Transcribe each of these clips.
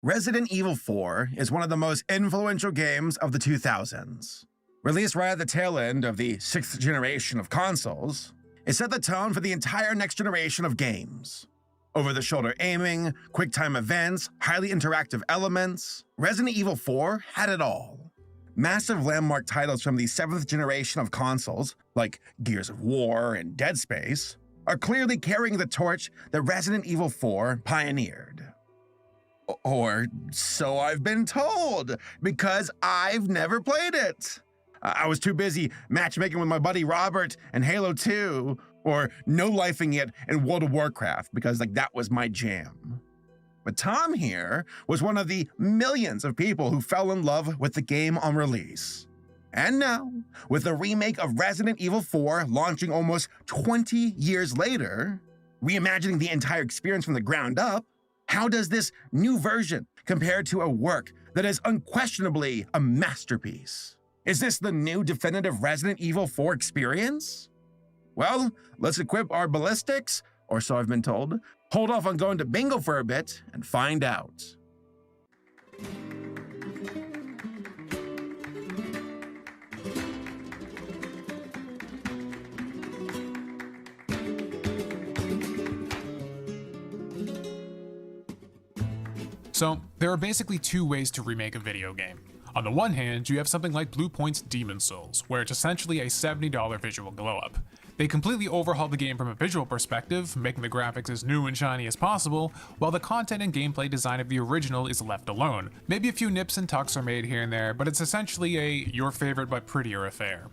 Resident Evil 4 is one of the most influential games of the 2000s. Released right at the tail end of the 6th generation of consoles, it set the tone for the entire next generation of games. Over-the-shoulder aiming, quick-time events, highly interactive elements, Resident Evil 4 had it all. Massive landmark titles from the 7th generation of consoles, like Gears of War and Dead Space, are clearly carrying the torch that Resident Evil 4 pioneered. Or so I've been told, because I've never played it. I was too busy matchmaking with my buddy Robert and Halo 2, or no-lifing it in World of Warcraft, because that was my jam. But Tom here was one of the millions of people who fell in love with the game on release. And now, with the remake of Resident Evil 4 launching almost 20 years later, reimagining the entire experience from the ground up, how does this new version compare to a work that is unquestionably a masterpiece? Is this the new definitive Resident Evil 4 experience? Well, let's equip our ballistics, or so I've been told, hold off on going to bingo for a bit, and find out. So, there are basically two ways to remake a video game. On the one hand, you have something like Bluepoint's Demon's Souls, where it's essentially a $70 visual glow-up. They completely overhauled the game from a visual perspective, making the graphics as new and shiny as possible, while the content and gameplay design of the original is left alone. Maybe a few nips and tucks are made here and there, but it's essentially a your favorite but prettier affair.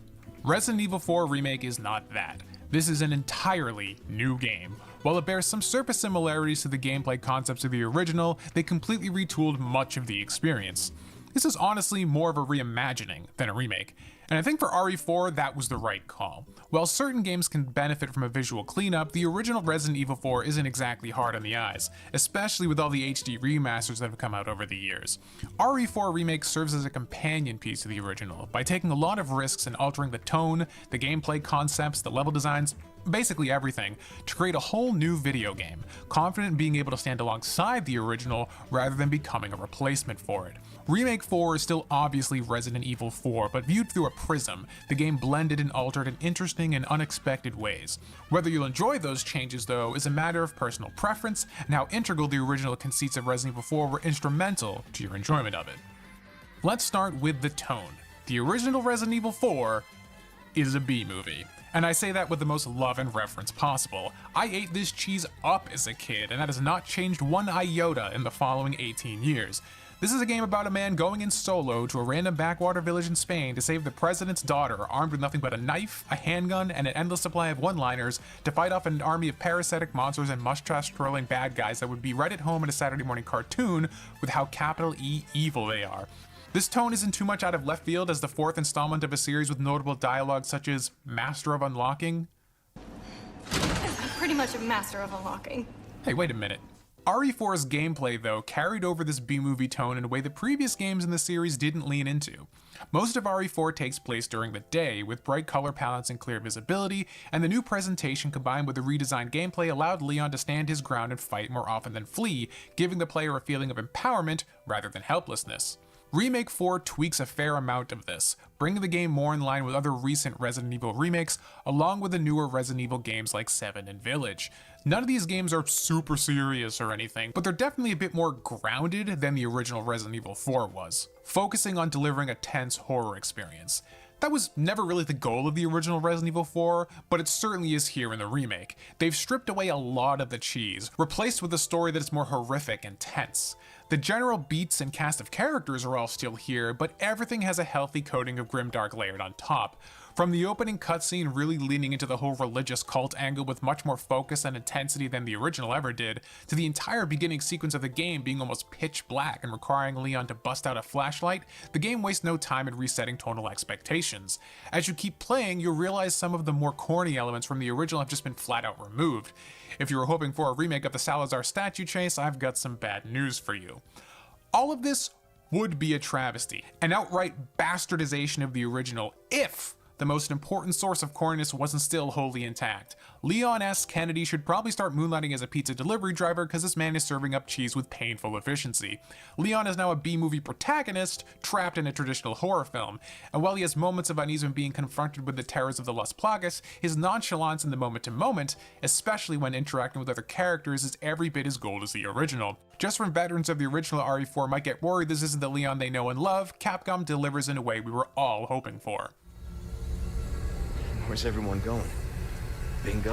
Resident Evil 4 Remake is not that. This is an entirely new game. While it bears some surface similarities to the gameplay concepts of the original, they completely retooled much of the experience. This is honestly more of a reimagining than a remake, and I think for RE4 that was the right call. While certain games can benefit from a visual cleanup, the original Resident Evil 4 isn't exactly hard on the eyes, especially with all the HD remasters that have come out over the years. RE4 Remake serves as a companion piece to the original, by taking a lot of risks and altering the tone, the gameplay concepts, the level designs, basically everything, to create a whole new video game, confident in being able to stand alongside the original rather than becoming a replacement for it. Remake 4 is still obviously Resident Evil 4, but viewed through a prism, the game blended and altered in interesting and unexpected ways. Whether you'll enjoy those changes, though, is a matter of personal preference, and how integral the original conceits of Resident Evil 4 were instrumental to your enjoyment of it. Let's start with the tone. The original Resident Evil 4 is a B-movie. And I say that with the most love and reverence possible. I ate this cheese up as a kid, and that has not changed one iota in the following 18 years. This is a game about a man going in solo to a random backwater village in Spain to save the president's daughter, armed with nothing but a knife, a handgun, and an endless supply of one-liners to fight off an army of parasitic monsters and mustache-twirling bad guys that would be right at home in a Saturday morning cartoon with how capital E evil they are. This tone isn't too much out of left field as the fourth installment of a series with notable dialogue such as Master of Unlocking. I'm pretty much a master of unlocking. Hey, wait a minute. RE4's gameplay, though, carried over this B-movie tone in a way the previous games in the series didn't lean into. Most of RE4 takes place during the day, with bright color palettes and clear visibility, and the new presentation combined with the redesigned gameplay allowed Leon to stand his ground and fight more often than flee, giving the player a feeling of empowerment rather than helplessness. Remake 4 tweaks a fair amount of this, bringing the game more in line with other recent Resident Evil remakes, along with the newer Resident Evil games like 7 and Village. None of these games are super serious or anything, but they're definitely a bit more grounded than the original Resident Evil 4 was, focusing on delivering a tense horror experience. That was never really the goal of the original Resident Evil 4, but it certainly is here in the remake. They've stripped away a lot of the cheese, replaced with a story that is more horrific and tense. The general beats and cast of characters are all still here, but everything has a healthy coating of grimdark layered on top. From the opening cutscene really leaning into the whole religious cult angle with much more focus and intensity than the original ever did, to the entire beginning sequence of the game being almost pitch black and requiring Leon to bust out a flashlight, the game wastes no time in resetting tonal expectations. As you keep playing, you'll realize some of the more corny elements from the original have just been flat out removed. If you were hoping for a remake of the Salazar statue chase, I've got some bad news for you. All of this would be a travesty, an outright bastardization of the original if the most important source of corniness wasn't still wholly intact. Leon S. Kennedy should probably start moonlighting as a pizza delivery driver because this man is serving up cheese with painful efficiency. Leon is now a B-movie protagonist trapped in a traditional horror film, and while he has moments of unease when being confronted with the terrors of the Las Plagas, his nonchalance in the moment-to-moment, especially when interacting with other characters, is every bit as gold as the original. Just when veterans of the original RE4 might get worried this isn't the Leon they know and love, Capcom delivers in a way we were all hoping for. Where's everyone going? Bingo?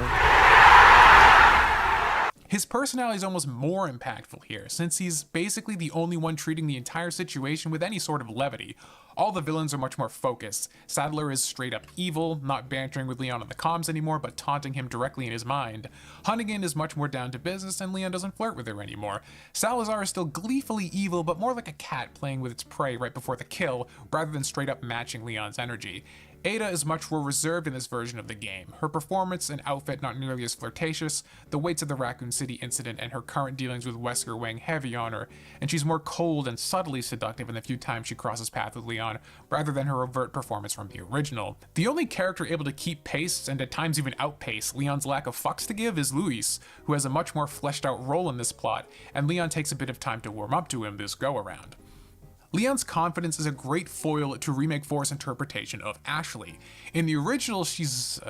His personality is almost more impactful here, since he's basically the only one treating the entire situation with any sort of levity. All the villains are much more focused. Sadler is straight up evil, not bantering with Leon on the comms anymore, but taunting him directly in his mind. Hunnigan is much more down to business, and Leon doesn't flirt with her anymore. Salazar is still gleefully evil, but more like a cat playing with its prey right before the kill, rather than straight up matching Leon's energy. Ada is much more reserved in this version of the game. Her performance and outfit not nearly as flirtatious, the weights of the Raccoon City incident and her current dealings with Wesker weighing heavy on her, and she's more cold and subtly seductive in the few times she crosses paths with Leon, rather than her overt performance from the original. The only character able to keep pace, and at times even outpace, Leon's lack of fucks to give is Luis, who has a much more fleshed out role in this plot, and Leon takes a bit of time to warm up to him this go-around. Leon's confidence is a great foil to Remake 4's interpretation of Ashley. In the original, she's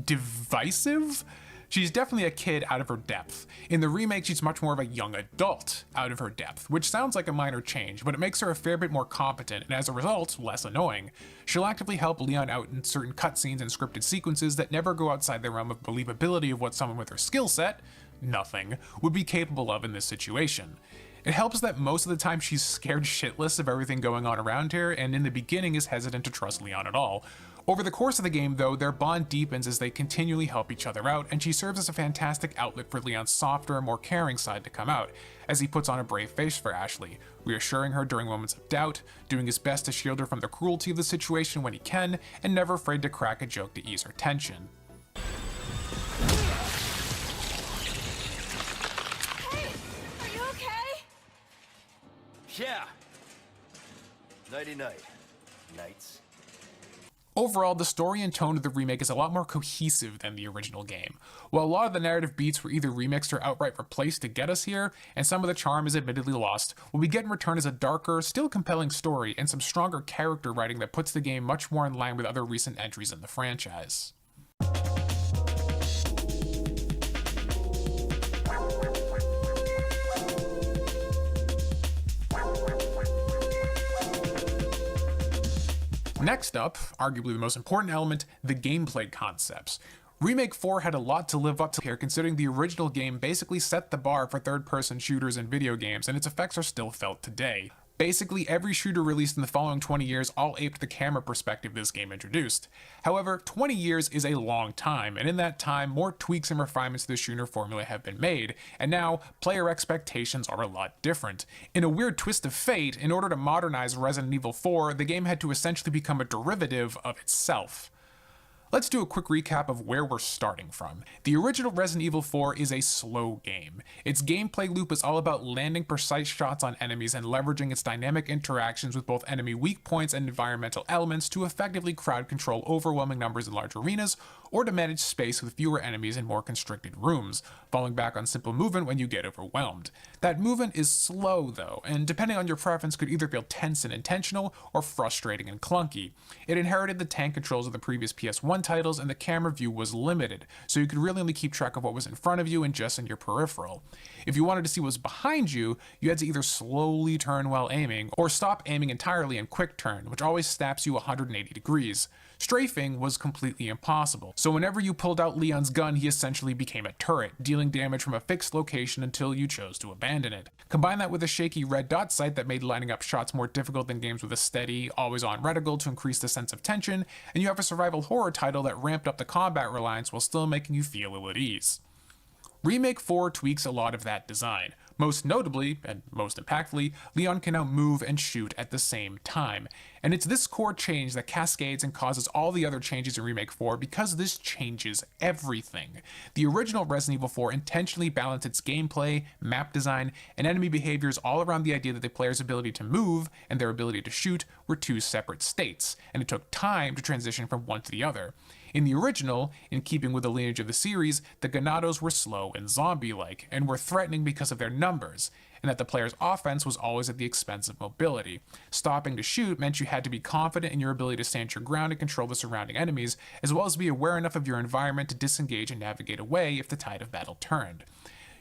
divisive? She's definitely a kid out of her depth. In the remake, she's much more of a young adult out of her depth, which sounds like a minor change, but it makes her a fair bit more competent, and as a result, less annoying. She'll actively help Leon out in certain cutscenes and scripted sequences that never go outside the realm of believability of what someone with her skill set, nothing, would be capable of in this situation. It helps that most of the time she's scared shitless of everything going on around her, and in the beginning is hesitant to trust Leon at all. Over the course of the game though, their bond deepens as they continually help each other out, and she serves as a fantastic outlet for Leon's softer, more caring side to come out, as he puts on a brave face for Ashley, reassuring her during moments of doubt, doing his best to shield her from the cruelty of the situation when he can, and never afraid to crack a joke to ease her tension. Yeah. Nighty-night. Nights. Overall, the story and tone of the remake is a lot more cohesive than the original game. While a lot of the narrative beats were either remixed or outright replaced to get us here, and some of the charm is admittedly lost, what we get in return is a darker, still compelling story and some stronger character writing that puts the game much more in line with other recent entries in the franchise. Next up, arguably the most important element, the gameplay concepts. Remake 4 had a lot to live up to here, considering the original game basically set the bar for third-person shooters in video games, and its effects are still felt today. Basically, every shooter released in the following 20 years all aped the camera perspective this game introduced. However, 20 years is a long time, and in that time, more tweaks and refinements to the shooter formula have been made, and now, player expectations are a lot different. In a weird twist of fate, in order to modernize Resident Evil 4, the game had to essentially become a derivative of itself. Let's do a quick recap of where we're starting from. The original Resident Evil 4 is a slow game. Its gameplay loop is all about landing precise shots on enemies and leveraging its dynamic interactions with both enemy weak points and environmental elements to effectively crowd control overwhelming numbers in large arenas, or to manage space with fewer enemies in more constricted rooms, falling back on simple movement when you get overwhelmed. That movement is slow though, and depending on your preference could either feel tense and intentional, or frustrating and clunky. It inherited the tank controls of the previous PS1 titles, and the camera view was limited, so you could really only keep track of what was in front of you and just in your peripheral. If you wanted to see what was behind you, you had to either slowly turn while aiming, or stop aiming entirely and quick turn, which always snaps you 180 degrees. Strafing was completely impossible, so whenever you pulled out Leon's gun, he essentially became a turret, dealing damage from a fixed location until you chose to abandon it. Combine that with a shaky red dot sight that made lining up shots more difficult than games with a steady, always-on reticle to increase the sense of tension, and you have a survival horror title that ramped up the combat reliance while still making you feel ill at ease. Remake 4 tweaks a lot of that design. Most notably, and most impactfully, Leon can now move and shoot at the same time. And it's this core change that cascades and causes all the other changes in Remake 4 because this changes everything. The original Resident Evil 4 intentionally balanced its gameplay, map design, and enemy behaviors all around the idea that the player's ability to move and their ability to shoot were two separate states, and it took time to transition from one to the other. In the original, in keeping with the lineage of the series, the Ganados were slow and zombie-like, and were threatening because of their numbers, and that the player's offense was always at the expense of mobility. Stopping to shoot meant you had to be confident in your ability to stand your ground and control the surrounding enemies, as well as be aware enough of your environment to disengage and navigate away if the tide of battle turned.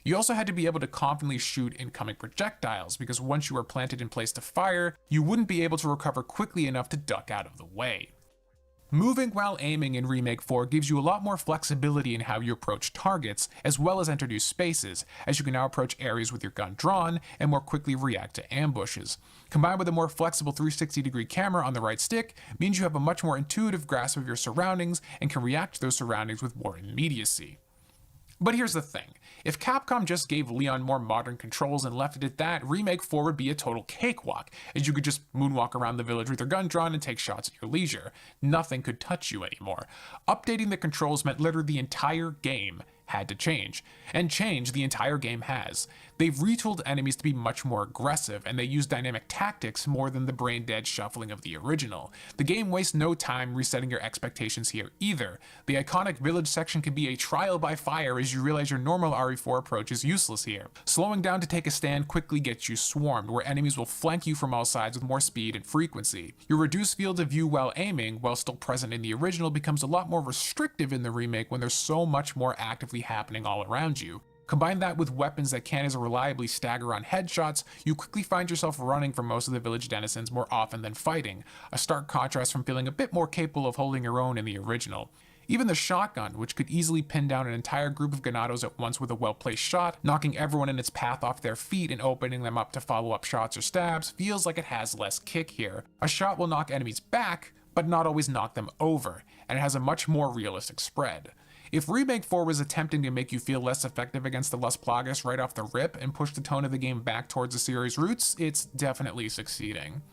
You also had to be able to confidently shoot incoming projectiles, because once you were planted in place to fire, you wouldn't be able to recover quickly enough to duck out of the way. Moving while aiming in Remake 4 gives you a lot more flexibility in how you approach targets, as well as enter new spaces, as you can now approach areas with your gun drawn and more quickly react to ambushes. Combined with a more flexible 360-degree camera on the right stick means you have a much more intuitive grasp of your surroundings and can react to those surroundings with more immediacy. But here's the thing, if Capcom just gave Leon more modern controls and left it at that, Remake 4 would be a total cakewalk, as you could just moonwalk around the village with your gun drawn and take shots at your leisure. Nothing could touch you anymore. Updating the controls meant literally the entire game had to change, and change the entire game has. They've retooled enemies to be much more aggressive, and they use dynamic tactics more than the brain-dead shuffling of the original. The game wastes no time resetting your expectations here either. The iconic village section can be a trial by fire as you realize your normal RE4 approach is useless here. Slowing down to take a stand quickly gets you swarmed, where enemies will flank you from all sides with more speed and frequency. Your reduced field of view while aiming, while still present in the original, becomes a lot more restrictive in the remake when there's so much more actively happening all around you. Combine that with weapons that can't as reliably stagger on headshots, you quickly find yourself running from most of the village denizens more often than fighting, a stark contrast from feeling a bit more capable of holding your own in the original. Even the shotgun, which could easily pin down an entire group of Ganados at once with a well-placed shot, knocking everyone in its path off their feet and opening them up to follow-up shots or stabs, feels like it has less kick here. A shot will knock enemies back, but not always knock them over, and it has a much more realistic spread. If Remake 4 was attempting to make you feel less effective against the Las Plagas right off the rip and push the tone of the game back towards the series' roots, it's definitely succeeding.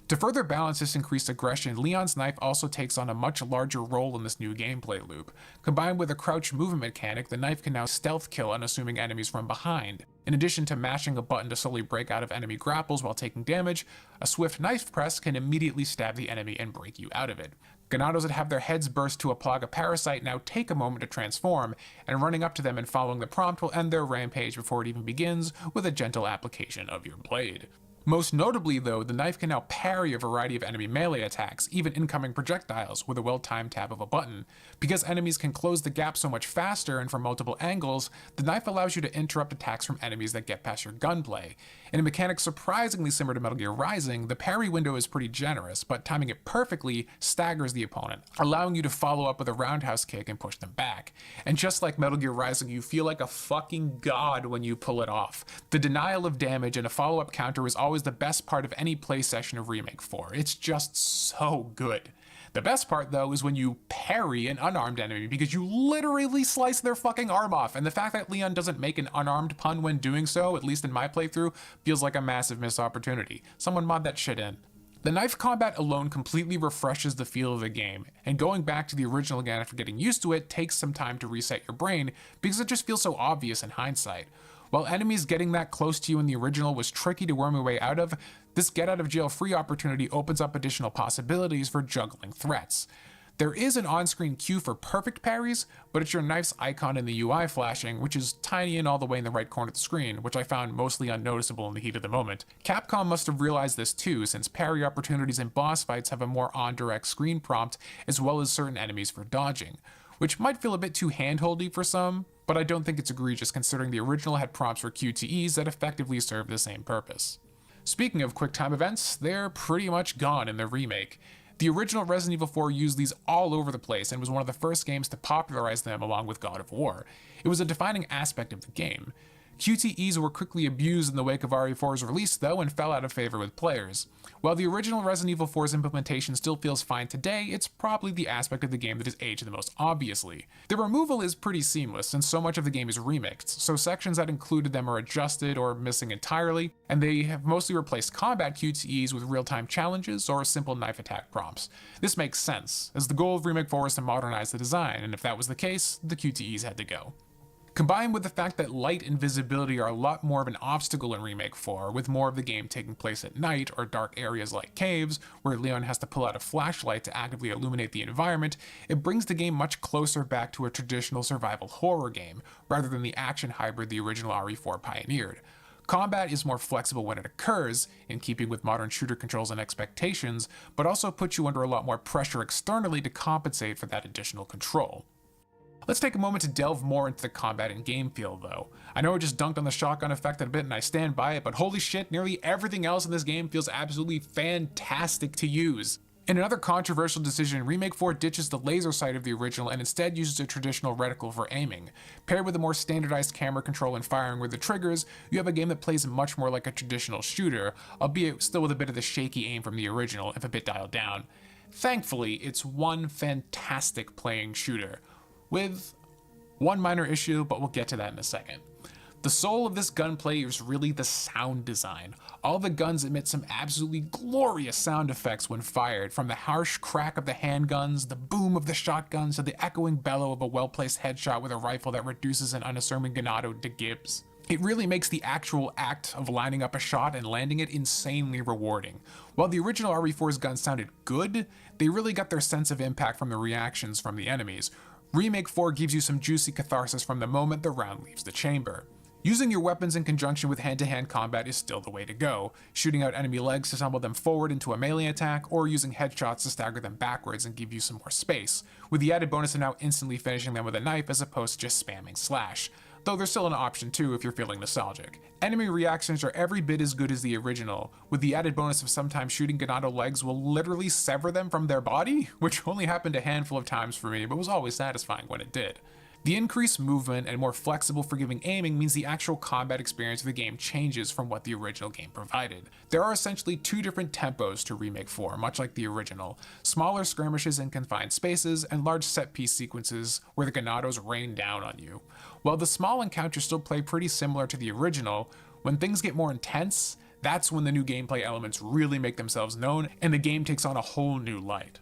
To further balance this increased aggression, Leon's knife also takes on a much larger role in this new gameplay loop. Combined with a crouch movement mechanic, the knife can now stealth kill unassuming enemies from behind. In addition to mashing a button to slowly break out of enemy grapples while taking damage, a swift knife press can immediately stab the enemy and break you out of it. Ganados that have their heads burst to a Plaga parasite now take a moment to transform, and running up to them and following the prompt will end their rampage before it even begins with a gentle application of your blade. Most notably though, the knife can now parry a variety of enemy melee attacks, even incoming projectiles, with a well-timed tap of a button. Because enemies can close the gap so much faster and from multiple angles, the knife allows you to interrupt attacks from enemies that get past your gunplay. In a mechanic surprisingly similar to Metal Gear Rising, the parry window is pretty generous, but timing it perfectly staggers the opponent, allowing you to follow up with a roundhouse kick and push them back. And just like Metal Gear Rising, you feel like a fucking god when you pull it off. The denial of damage and a follow-up counter is always the best part of any play session of Remake 4. It's just so good. The best part though is when you parry an unarmed enemy, because you literally slice their fucking arm off, and the fact that Leon doesn't make an unarmed pun when doing so, at least in my playthrough, feels like a massive missed opportunity. Someone mod that shit in. The knife combat alone completely refreshes the feel of the game, and going back to the original again after getting used to it takes some time to reset your brain because it just feels so obvious in hindsight. While enemies getting that close to you in the original was tricky to worm your way out of, this get out of jail free opportunity opens up additional possibilities for juggling threats. There is an on-screen cue for perfect parries, but it's your knife's icon in the UI flashing, which is tiny and all the way in the right corner of the screen, which I found mostly unnoticeable in the heat of the moment. Capcom must have realized this too, since parry opportunities in boss fights have a more on-direct screen prompt, as well as certain enemies for dodging, which might feel a bit too hand-holdy for some, but I don't think it's egregious considering the original had prompts for QTEs that effectively serve the same purpose. Speaking of QuickTime events, they're pretty much gone in the remake. The original Resident Evil 4 used these all over the place and was one of the first games to popularize them along with God of War. It was a defining aspect of the game. QTEs were quickly abused in the wake of RE4's release though and fell out of favor with players. While the original Resident Evil 4's implementation still feels fine today, it's probably the aspect of the game that is aged the most obviously. The removal is pretty seamless since so much of the game is remixed, so sections that included them are adjusted or missing entirely, and they have mostly replaced combat QTEs with real-time challenges or simple knife attack prompts. This makes sense, as the goal of Remake 4 is to modernize the design, and if that was the case, the QTEs had to go. Combined with the fact that light and visibility are a lot more of an obstacle in Remake 4, with more of the game taking place at night or dark areas like caves, where Leon has to pull out a flashlight to actively illuminate the environment, it brings the game much closer back to a traditional survival horror game, rather than the action hybrid the original RE4 pioneered. Combat is more flexible when it occurs, in keeping with modern shooter controls and expectations, but also puts you under a lot more pressure externally to compensate for that additional control. Let's take a moment to delve more into the combat and game feel though. I know I just dunked on the shotgun effect a bit and I stand by it, but holy shit, nearly everything else in this game feels absolutely fantastic to use. In another controversial decision, Remake 4 ditches the laser sight of the original and instead uses a traditional reticle for aiming. Paired with a more standardized camera control and firing with the triggers, you have a game that plays much more like a traditional shooter, albeit still with a bit of the shaky aim from the original, if a bit dialed down. Thankfully, it's one fantastic playing shooter, with one minor issue, but we'll get to that in a second. The soul of this gunplay is really the sound design. All the guns emit some absolutely glorious sound effects when fired, from the harsh crack of the handguns, the boom of the shotguns, to the echoing bellow of a well-placed headshot with a rifle that reduces an unassuming Ganado to Gibbs. It really makes the actual act of lining up a shot and landing it insanely rewarding. While the original RE4's guns sounded good, they really got their sense of impact from the reactions from the enemies. Remake 4 gives you some juicy catharsis from the moment the round leaves the chamber. Using your weapons in conjunction with hand-to-hand combat is still the way to go, shooting out enemy legs to tumble them forward into a melee attack, or using headshots to stagger them backwards and give you some more space, with the added bonus of now instantly finishing them with a knife as opposed to just spamming slash. Though there's still an option too if you're feeling nostalgic. Enemy reactions are every bit as good as the original, with the added bonus of sometimes shooting Ganado legs will literally sever them from their body, which only happened a handful of times for me, but was always satisfying when it did. The increased movement and more flexible forgiving aiming means the actual combat experience of the game changes from what the original game provided. There are essentially two different tempos to Remake 4, much like the original: smaller skirmishes in confined spaces and large set-piece sequences where the Ganados rain down on you. While the small encounters still play pretty similar to the original, when things get more intense, that's when the new gameplay elements really make themselves known and the game takes on a whole new light.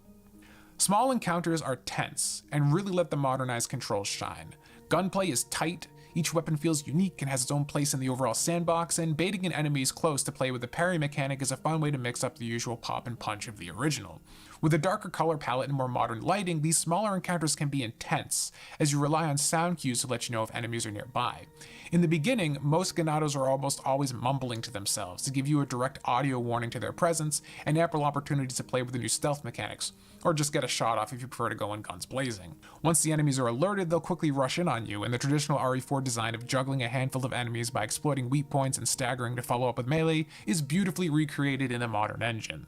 Small encounters are tense, and really let the modernized controls shine. Gunplay is tight, each weapon feels unique and has its own place in the overall sandbox, and baiting an enemy's close to play with the parry mechanic is a fun way to mix up the usual pop and punch of the original. With a darker color palette and more modern lighting, these smaller encounters can be intense, as you rely on sound cues to let you know if enemies are nearby. In the beginning, most Ganados are almost always mumbling to themselves to give you a direct audio warning to their presence and ample opportunities to play with the new stealth mechanics, or just get a shot off if you prefer to go in guns blazing. Once the enemies are alerted, they'll quickly rush in on you, and the traditional RE4 design of juggling a handful of enemies by exploiting weak points and staggering to follow up with melee is beautifully recreated in the modern engine.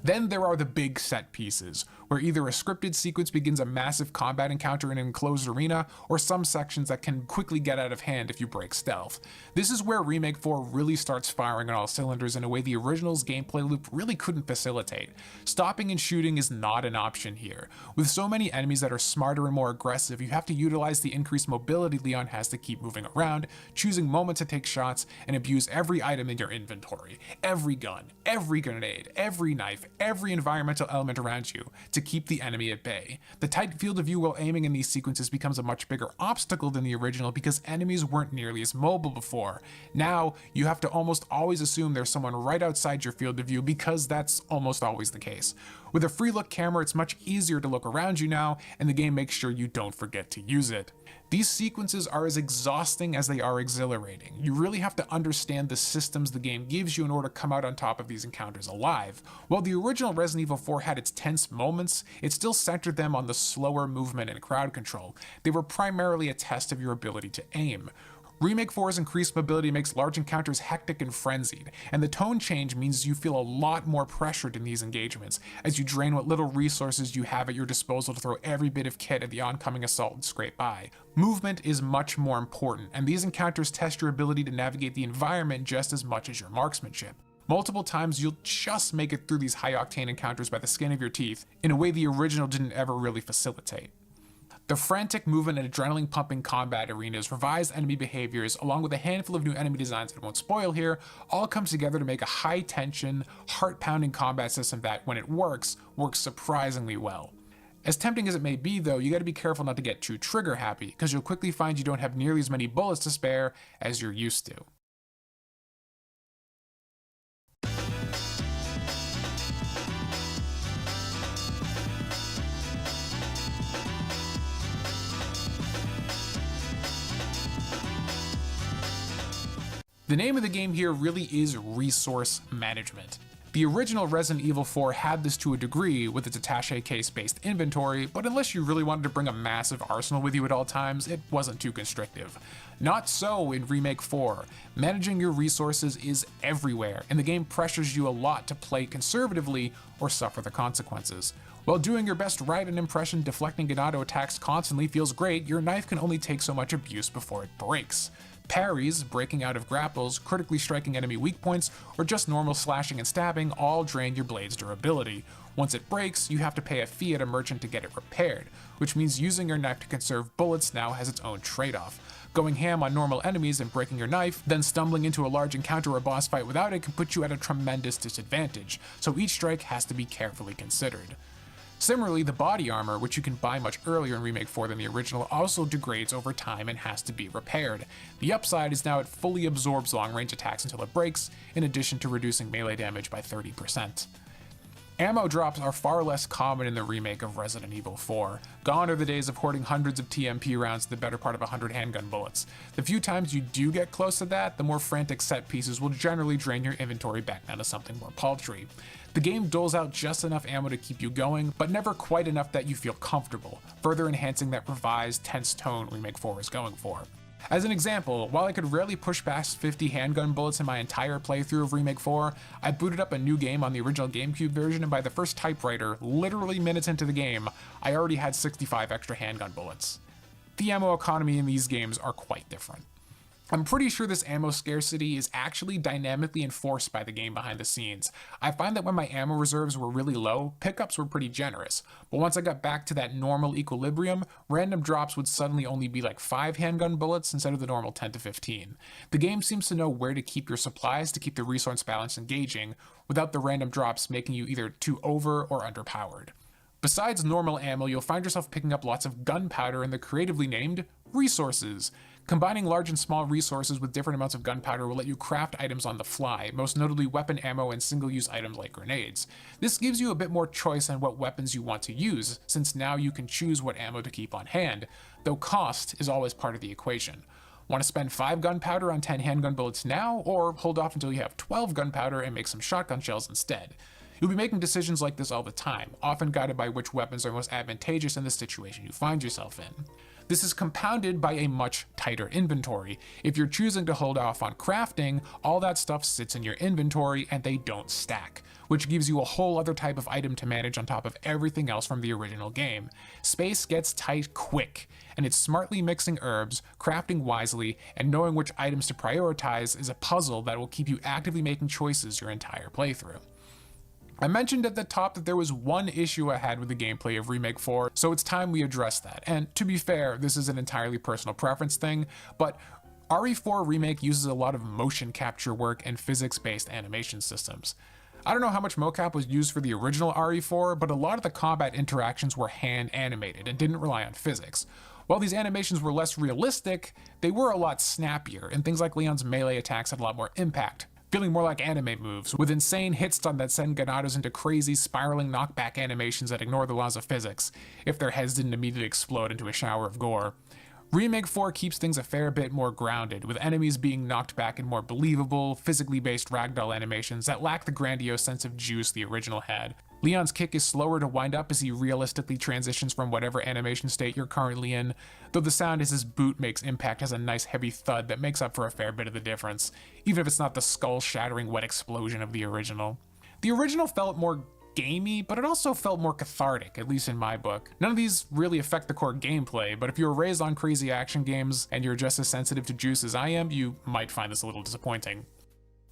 Then there are the big set pieces, where either a scripted sequence begins a massive combat encounter in an enclosed arena, or some sections that can quickly get out of hand if you break stealth. This is where Remake 4 really starts firing on all cylinders in a way the original's gameplay loop really couldn't facilitate. Stopping and shooting is not an option here. With so many enemies that are smarter and more aggressive, you have to utilize the increased mobility Leon has to keep moving around, choosing moments to take shots, and abuse every item in your inventory. Every gun, every grenade, every knife, every environmental element around you to keep the enemy at bay. The tight field of view while aiming in these sequences becomes a much bigger obstacle than the original because enemies weren't nearly as mobile before. Now, you have to almost always assume there's someone right outside your field of view because that's almost always the case. With a free look camera, it's much easier to look around you now, and the game makes sure you don't forget to use it. These sequences are as exhausting as they are exhilarating. You really have to understand the systems the game gives you in order to come out on top of these encounters alive. While the original Resident Evil 4 had its tense moments, it still centered them on the slower movement and crowd control. They were primarily a test of your ability to aim. Remake 4's increased mobility makes large encounters hectic and frenzied, and the tone change means you feel a lot more pressured in these engagements, as you drain what little resources you have at your disposal to throw every bit of kit at the oncoming assault and scrape by. Movement is much more important, and these encounters test your ability to navigate the environment just as much as your marksmanship. Multiple times you'll just make it through these high-octane encounters by the skin of your teeth, in a way the original didn't ever really facilitate. The frantic movement and adrenaline-pumping combat arenas, revised enemy behaviors, along with a handful of new enemy designs that I won't spoil here, all come together to make a high-tension, heart-pounding combat system that, when it works surprisingly well. As tempting as it may be though, you gotta be careful not to get too trigger-happy, because you'll quickly find you don't have nearly as many bullets to spare as you're used to. The name of the game here really is resource management. The original Resident Evil 4 had this to a degree with its attaché case-based inventory, but unless you really wanted to bring a massive arsenal with you at all times, it wasn't too constrictive. Not so in Remake 4. Managing your resources is everywhere, and the game pressures you a lot to play conservatively or suffer the consequences. While doing your best Raiden impression deflecting Ganado attacks constantly feels great, your knife can only take so much abuse before it breaks. Parries, breaking out of grapples, critically striking enemy weak points, or just normal slashing and stabbing all drain your blade's durability. Once it breaks, you have to pay a fee at a merchant to get it repaired, which means using your knife to conserve bullets now has its own trade-off. Going ham on normal enemies and breaking your knife, then stumbling into a large encounter or boss fight without it can put you at a tremendous disadvantage, so each strike has to be carefully considered. Similarly, the body armor, which you can buy much earlier in Remake 4 than the original, also degrades over time and has to be repaired. The upside is now it fully absorbs long-range attacks until it breaks, in addition to reducing melee damage by 30%. Ammo drops are far less common in the remake of Resident Evil 4. Gone are the days of hoarding hundreds of TMP rounds to the better part of 100 handgun bullets. The few times you do get close to that, the more frantic set pieces will generally drain your inventory back down to something more paltry. The game doles out just enough ammo to keep you going, but never quite enough that you feel comfortable, further enhancing that revised, tense tone Remake 4 is going for. As an example, while I could rarely push past 50 handgun bullets in my entire playthrough of Remake 4, I booted up a new game on the original GameCube version, and by the first typewriter, literally minutes into the game, I already had 65 extra handgun bullets. The ammo economy in these games are quite different. I'm pretty sure this ammo scarcity is actually dynamically enforced by the game behind the scenes. I find that when my ammo reserves were really low, pickups were pretty generous, but once I got back to that normal equilibrium, random drops would suddenly only be like 5 handgun bullets instead of the normal 10 to 15. The game seems to know where to keep your supplies to keep the resource balance engaging, without the random drops making you either too over or underpowered. Besides normal ammo, you'll find yourself picking up lots of gunpowder in the creatively named resources. Combining large and small resources with different amounts of gunpowder will let you craft items on the fly, most notably weapon ammo and single-use items like grenades. This gives you a bit more choice on what weapons you want to use, since now you can choose what ammo to keep on hand, though cost is always part of the equation. Want to spend 5 gunpowder on 10 handgun bullets now, or hold off until you have 12 gunpowder and make some shotgun shells instead? You'll be making decisions like this all the time, often guided by which weapons are most advantageous in the situation you find yourself in. This is compounded by a much tighter inventory. If you're choosing to hold off on crafting, all that stuff sits in your inventory and they don't stack, which gives you a whole other type of item to manage on top of everything else from the original game. Space gets tight quick, and it's smartly mixing herbs, crafting wisely, and knowing which items to prioritize is a puzzle that will keep you actively making choices your entire playthrough. I mentioned at the top that there was one issue I had with the gameplay of Remake 4, so it's time we address that. And to be fair, this is an entirely personal preference thing, but RE4 Remake uses a lot of motion capture work and physics-based animation systems. I don't know how much mocap was used for the original RE4, but a lot of the combat interactions were hand animated and didn't rely on physics. While these animations were less realistic, they were a lot snappier, and things like Leon's melee attacks had a lot more impact, feeling more like anime moves, with insane hit stun that send Ganados into crazy spiraling knockback animations that ignore the laws of physics, if their heads didn't immediately explode into a shower of gore. Remake 4 keeps things a fair bit more grounded, with enemies being knocked back in more believable, physically based ragdoll animations that lack the grandiose sense of juice the original had. Leon's kick is slower to wind up as he realistically transitions from whatever animation state you're currently in, though the sound as his boot makes impact has a nice heavy thud that makes up for a fair bit of the difference, even if it's not the skull-shattering wet explosion of the original. The original felt more gamey, but it also felt more cathartic, at least in my book. None of these really affect the core gameplay, but if you were raised on crazy action games and you're just as sensitive to juice as I am, you might find this a little disappointing.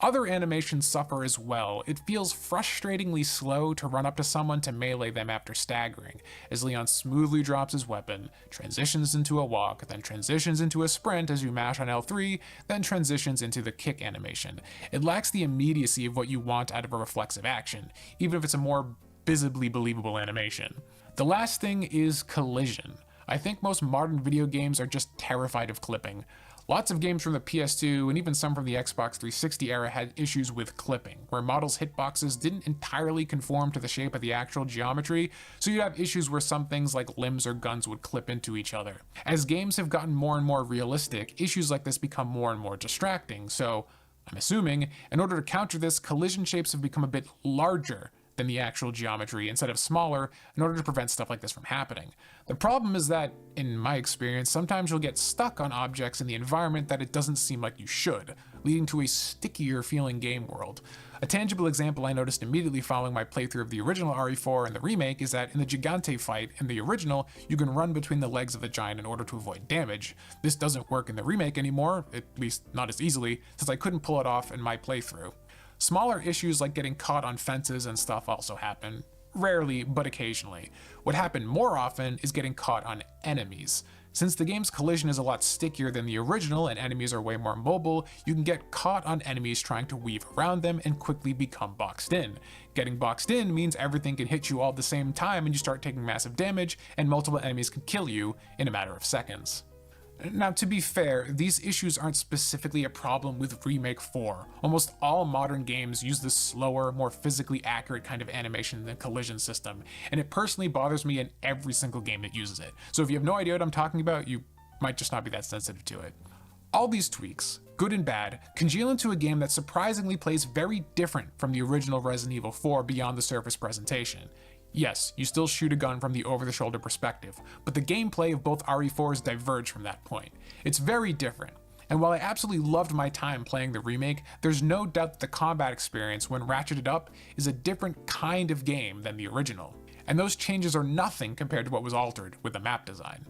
Other animations suffer as well. It feels frustratingly slow to run up to someone to melee them after staggering, as Leon smoothly drops his weapon, transitions into a walk, then transitions into a sprint as you mash on L3, then transitions into the kick animation. It lacks the immediacy of what you want out of a reflexive action, even if it's a more visibly believable animation. The last thing is collision. I think most modern video games are just terrified of clipping. Lots of games from the PS2 and even some from the Xbox 360 era had issues with clipping, where models' hitboxes didn't entirely conform to the shape of the actual geometry, so you'd have issues where some things like limbs or guns would clip into each other. As games have gotten more and more realistic, issues like this become more and more distracting, so I'm assuming, in order to counter this, collision shapes have become a bit larger than the actual geometry instead of smaller in order to prevent stuff like this from happening. The problem is that, in my experience, sometimes you'll get stuck on objects in the environment that it doesn't seem like you should, leading to a stickier feeling game world. A tangible example I noticed immediately following my playthrough of the original RE4 and the remake is that in the Gigante fight in the original, you can run between the legs of the giant in order to avoid damage. This doesn't work in the remake anymore, at least not as easily, since I couldn't pull it off in my playthrough. Smaller issues like getting caught on fences and stuff also happen. Rarely, but occasionally. What happened more often is getting caught on enemies. Since the game's collision is a lot stickier than the original and enemies are way more mobile, you can get caught on enemies trying to weave around them and quickly become boxed in. Getting boxed in means everything can hit you all at the same time and you start taking massive damage, and multiple enemies can kill you in a matter of seconds. Now, to be fair, these issues aren't specifically a problem with Remake 4. Almost all modern games use this slower, more physically accurate kind of animation than collision system, and it personally bothers me in every single game that uses it. So if you have no idea what I'm talking about, you might just not be that sensitive to it. All these tweaks, good and bad, congeal into a game that surprisingly plays very different from the original Resident Evil 4 beyond the surface presentation. Yes, you still shoot a gun from the over-the-shoulder perspective, but the gameplay of both RE4s diverge from that point. It's very different, and while I absolutely loved my time playing the remake, there's no doubt that the combat experience, when ratcheted up, is a different kind of game than the original. And those changes are nothing compared to what was altered with the map design.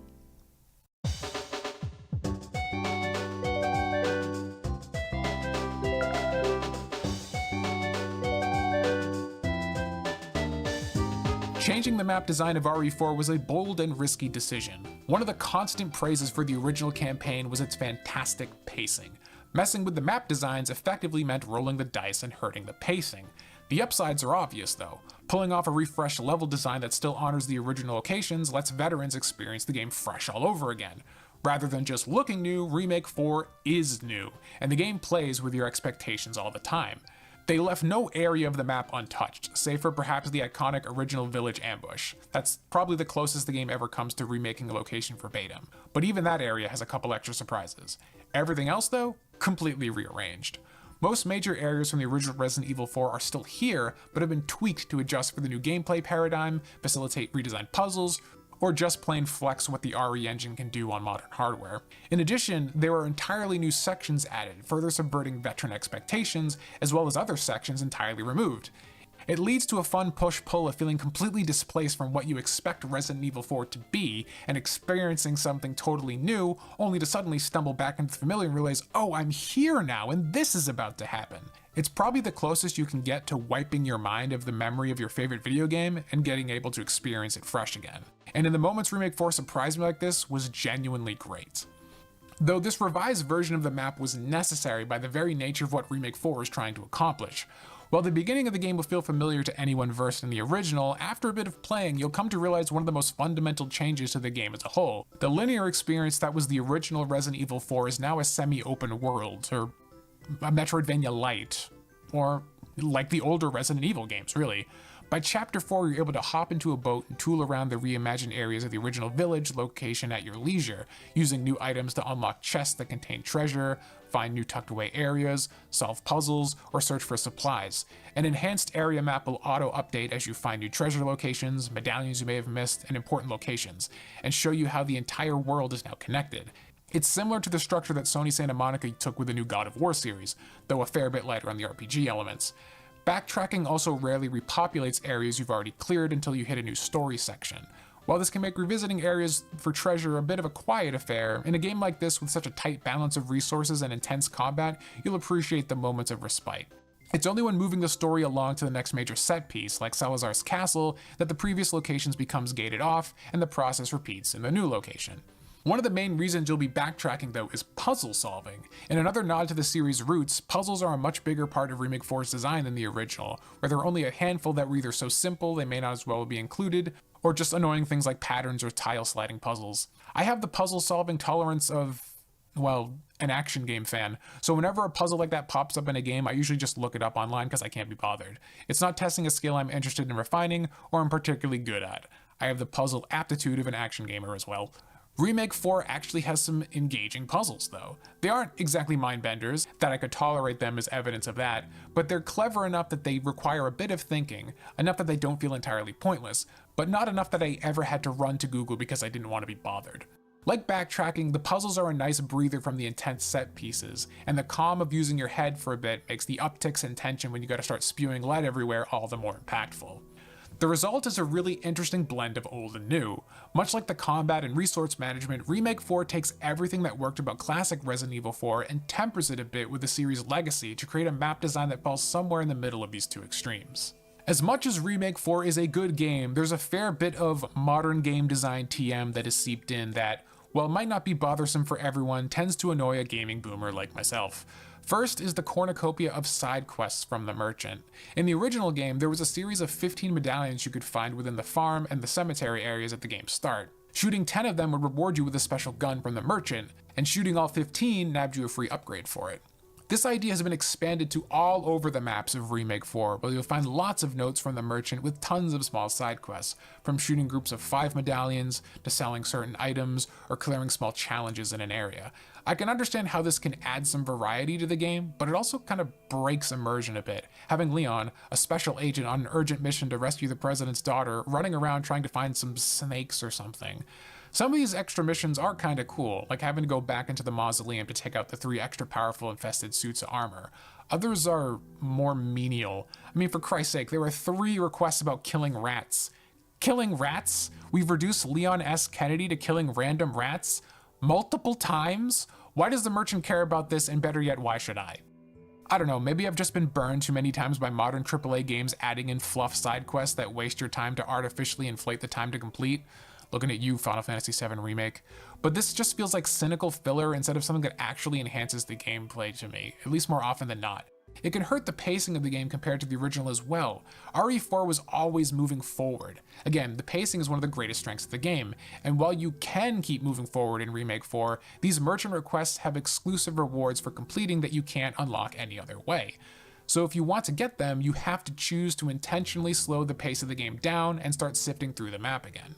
Changing the map design of RE4 was a bold and risky decision. One of the constant praises for the original campaign was its fantastic pacing. Messing with the map designs effectively meant rolling the dice and hurting the pacing. The upsides are obvious though. Pulling off a refreshed level design that still honors the original locations lets veterans experience the game fresh all over again. Rather than just looking new, Remake 4 is new, and the game plays with your expectations all the time. They left no area of the map untouched, save for perhaps the iconic original village ambush. That's probably the closest the game ever comes to remaking a location verbatim, but even that area has a couple extra surprises. Everything else though, completely rearranged. Most major areas from the original Resident Evil 4 are still here, but have been tweaked to adjust for the new gameplay paradigm, facilitate redesigned puzzles, or just plain flex what the RE engine can do on modern hardware. In addition, there are entirely new sections added, further subverting veteran expectations, as well as other sections entirely removed. It leads to a fun push-pull of feeling completely displaced from what you expect Resident Evil 4 to be, and experiencing something totally new, only to suddenly stumble back into the familiar and realize, oh, I'm here now, and this is about to happen. It's probably the closest you can get to wiping your mind of the memory of your favorite video game and getting able to experience it fresh again. And in the moments Remake 4 surprised me like this was genuinely great. Though this revised version of the map was necessary by the very nature of what Remake 4 is trying to accomplish. While the beginning of the game will feel familiar to anyone versed in the original, after a bit of playing, you'll come to realize one of the most fundamental changes to the game as a whole. The linear experience that was the original Resident Evil 4 is now a semi-open world, or a Metroidvania Light, or like the older Resident Evil games, really. By chapter 4, you're able to hop into a boat and tool around the reimagined areas of the original village location at your leisure, using new items to unlock chests that contain treasure, find new tucked away areas, solve puzzles, or search for supplies. An enhanced area map will auto-update as you find new treasure locations, medallions you may have missed, and important locations, and show you how the entire world is now connected. It's similar to the structure that Sony Santa Monica took with the new God of War series, though a fair bit lighter on the RPG elements. Backtracking also rarely repopulates areas you've already cleared until you hit a new story section. While this can make revisiting areas for treasure a bit of a quiet affair, in a game like this with such a tight balance of resources and intense combat, you'll appreciate the moments of respite. It's only when moving the story along to the next major set piece, like Salazar's castle, that the previous locations becomes gated off and the process repeats in the new location. One of the main reasons you'll be backtracking though is puzzle solving. In another nod to the series' roots, puzzles are a much bigger part of Remake 4's design than the original, where there are only a handful that were either so simple they may not as well be included, or just annoying things like patterns or tile sliding puzzles. I have the puzzle solving tolerance of, well, an action game fan, so whenever a puzzle like that pops up in a game, I usually just look it up online because I can't be bothered. It's not testing a skill I'm interested in refining or I'm particularly good at. I have the puzzle aptitude of an action gamer as well. Remake 4 actually has some engaging puzzles though. They aren't exactly mind-benders, that I could tolerate them as evidence of that, but they're clever enough that they require a bit of thinking, enough that they don't feel entirely pointless, but not enough that I ever had to run to Google because I didn't want to be bothered. Like backtracking, the puzzles are a nice breather from the intense set pieces, and the calm of using your head for a bit makes the upticks in tension when you gotta start spewing lead everywhere all the more impactful. The result is a really interesting blend of old and new. Much like the combat and resource management, Remake 4 takes everything that worked about classic Resident Evil 4 and tempers it a bit with the series' legacy to create a map design that falls somewhere in the middle of these two extremes. As much as Remake 4 is a good game, there's a fair bit of modern game design TM that is seeped in that, while it might not be bothersome for everyone, tends to annoy a gaming boomer like myself. First is the cornucopia of side quests from the merchant. In the original game, there was a series of 15 medallions you could find within the farm and the cemetery areas at the game's start. Shooting 10 of them would reward you with a special gun from the merchant, and shooting all 15 nabbed you a free upgrade for it. This idea has been expanded to all over the maps of Remake 4, where you'll find lots of notes from the merchant with tons of small side quests, from shooting groups of 5 medallions, to selling certain items, or clearing small challenges in an area. I can understand how this can add some variety to the game, but it also kind of breaks immersion a bit, having Leon, a special agent on an urgent mission to rescue the president's daughter, running around trying to find some snakes or something. Some of these extra missions are kinda cool, like having to go back into the mausoleum to take out the 3 extra powerful infested suits of armor. Others are more menial. I mean, for Christ's sake, there were 3 requests about killing rats. Killing rats? We've reduced Leon S. Kennedy to killing random rats? Multiple times? Why does the merchant care about this, and better yet, why should I? I don't know, maybe I've just been burned too many times by modern AAA games adding in fluff side quests that waste your time to artificially inflate the time to complete. Looking at you, Final Fantasy VII Remake. But this just feels like cynical filler instead of something that actually enhances the gameplay to me, at least more often than not. It can hurt the pacing of the game compared to the original as well. RE4 was always moving forward. Again, the pacing is one of the greatest strengths of the game, and while you can keep moving forward in Remake 4, these merchant requests have exclusive rewards for completing that you can't unlock any other way. So if you want to get them, you have to choose to intentionally slow the pace of the game down and start sifting through the map again.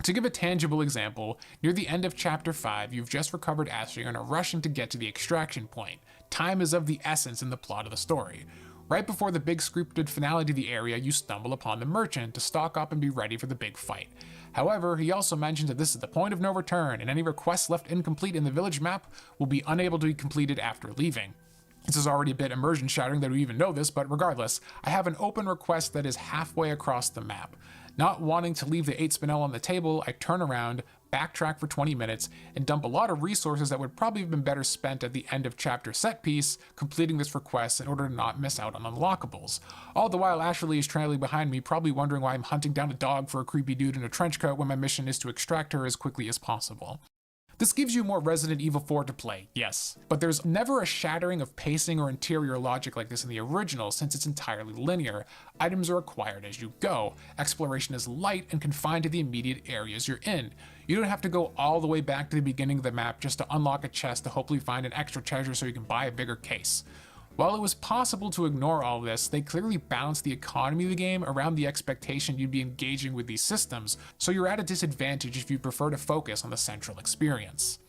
To give a tangible example, near the end of Chapter 5, you've just recovered Ashley and are rushing to get to the extraction point. Time is of the essence in the plot of the story. Right before the big scripted finale to the area, you stumble upon the merchant to stock up and be ready for the big fight. However, he also mentions that this is the point of no return, and any requests left incomplete in the village map will be unable to be completed after leaving. This is already a bit immersion shattering that we even know this, but regardless, I have an open request that is halfway across the map. Not wanting to leave the 8 spinel on the table, I turn around, backtrack for 20 minutes, and dump a lot of resources that would probably have been better spent at the end of chapter set piece, completing this request in order to not miss out on unlockables. All the while Ashley is trailing behind me, probably wondering why I'm hunting down a dog for a creepy dude in a trench coat when my mission is to extract her as quickly as possible. This gives you more Resident Evil 4 to play, yes, but there's never a shattering of pacing or interior logic like this in the original since it's entirely linear. Items are acquired as you go, exploration is light and confined to the immediate areas you're in. You don't have to go all the way back to the beginning of the map just to unlock a chest to hopefully find an extra treasure so you can buy a bigger case. While it was possible to ignore all this, they clearly balanced the economy of the game around the expectation you'd be engaging with these systems, so you're at a disadvantage if you prefer to focus on the central experience.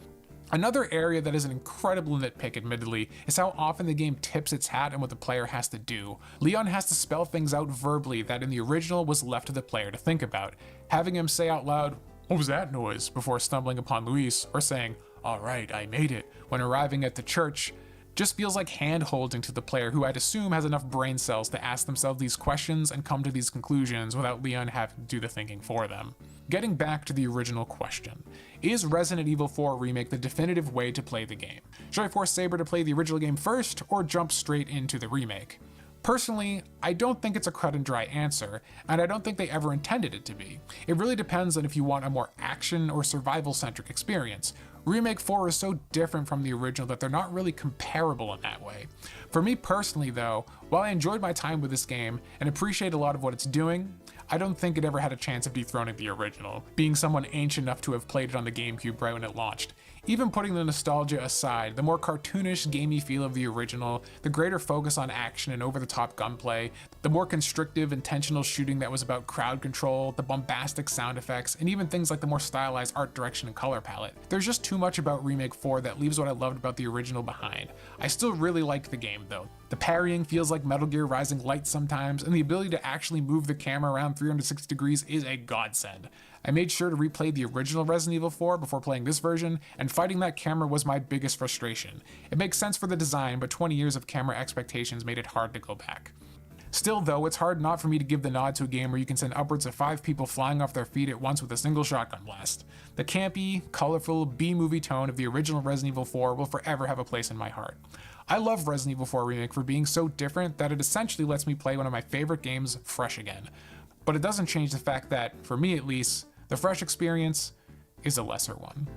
Another area that is an incredible nitpick, admittedly, is how often the game tips its hat on what the player has to do. Leon has to spell things out verbally that in the original was left to the player to think about, having him say out loud, "What was that noise?" before stumbling upon Luis, or saying, "Alright, I made it," when arriving at the church, just feels like hand-holding to the player, who I'd assume has enough brain cells to ask themselves these questions and come to these conclusions without Leon having to do the thinking for them. Getting back to the original question, is Resident Evil 4 Remake the definitive way to play the game? Should I force Saber to play the original game first, or jump straight into the remake? Personally, I don't think it's a cut and dry answer, and I don't think they ever intended it to be. It really depends on if you want a more action or survival-centric experience. Remake 4 is so different from the original that they're not really comparable in that way. For me personally though, while I enjoyed my time with this game and appreciate a lot of what it's doing, I don't think it ever had a chance of dethroning the original, being someone ancient enough to have played it on the GameCube right when it launched. Even putting the nostalgia aside, the more cartoonish, gamey feel of the original, the greater focus on action and over-the-top gunplay, the more constrictive, intentional shooting that was about crowd control, the bombastic sound effects, and even things like the more stylized art direction and color palette. There's just too much about Remake 4 that leaves what I loved about the original behind. I still really liked the game though. The parrying feels like Metal Gear Rising Light sometimes, and the ability to actually move the camera around 360 degrees is a godsend. I made sure to replay the original Resident Evil 4 before playing this version, and fighting that camera was my biggest frustration. It makes sense for the design, but 20 years of camera expectations made it hard to go back. Still though, it's hard not for me to give the nod to a game where you can send upwards of 5 people flying off their feet at once with a single shotgun blast. The campy, colorful, B-movie tone of the original Resident Evil 4 will forever have a place in my heart. I love Resident Evil 4 Remake for being so different that it essentially lets me play one of my favorite games fresh again. But it doesn't change the fact that, for me at least, the fresh experience is a lesser one.